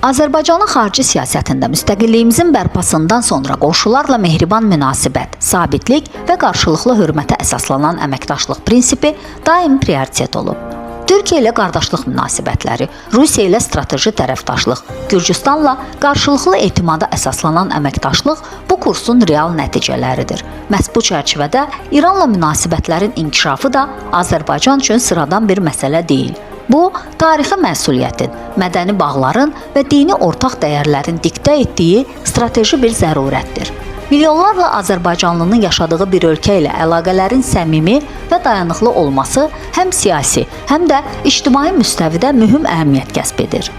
Azərbaycanın xarici siyasətində müstəqilliyimizin bərpasından sonra qonşularla mehriban münasibət, sabitlik və qarşılıqlı hörmətə əsaslanan əməkdaşlıq prinsipi daim prioritet olub. Türkiyə ilə qardaşlıq münasibətləri, Rusiya ilə strateji tərəfdaşlıq, Gürcüstanla qarşılıqlı etimada əsaslanan əməkdaşlıq bu kursun real nəticələridir. Məhz bu çərçivədə İranla münasibətlərin inkişafı da Azərbaycan üçün sıradan bir məsələ deyil. Bu, tarixi məsuliyyətin, mədəni bağların və dini ortaq dəyərlərin diktə etdiyi strateji bir zərurətdir. Milyonlarla Azərbaycanlının yaşadığı bir ölkə ilə əlaqələrin səmimi və dayanıqlı olması həm siyasi, həm də ictimai müstəvidə mühüm əhəmiyyət kəsb edir.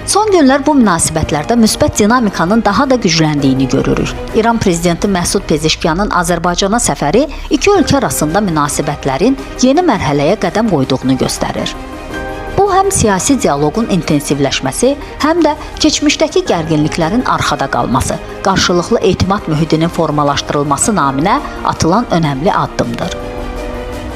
Son günlər bu münasibətlərdə müsbət dinamikanın daha da gücləndiyini görürük. İran prezidenti Məsud Pezeşkiyanın Azərbaycana səfəri iki ölkə arasında münasibətlərin yeni mərhələyə qədəm qoyduğunu göstərir. Bu, həm siyasi dialoqun intensivləşməsi, həm də keçmişdəki gərginliklərin arxada qalması, qarşılıqlı etimad mühitinin formalaşdırılması naminə atılan önəmli addımdır.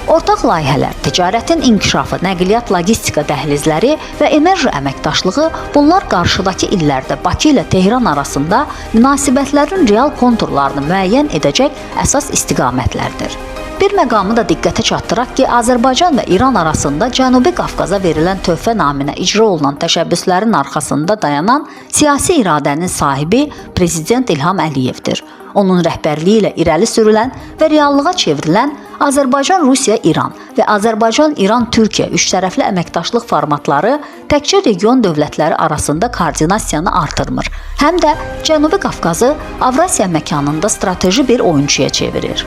Ortaq layihələr, ticarətin inkişafı, nəqliyyat, logistika dəhlizləri və enerji əməkdaşlığı bunlar qarşıdakı illərdə Bakı ilə Tehran arasında münasibətlərin real konturlarını müəyyən edəcək əsas istiqamətlərdir. Bir məqamı da diqqətə çatdıraq ki, Azərbaycan və İran arasında Cənubi Qafqaza verilən töhfə naminə icra olunan təşəbbüslərin arxasında dayanan siyasi iradənin sahibi Prezident İlham Əliyevdir. Onun rəhbərliyi ilə irəli sürülən və reallığa çevrilən Azərbaycan-Rusiya-İran və Azərbaycan-İran-Türkiyə üçtərəfli əməkdaşlıq formatları təkcə region dövlətləri arasında koordinasiyanı artırmır, həm də Cənubi Qafqazı Avrasiya məkanında strateji bir oyunçuya çevirir.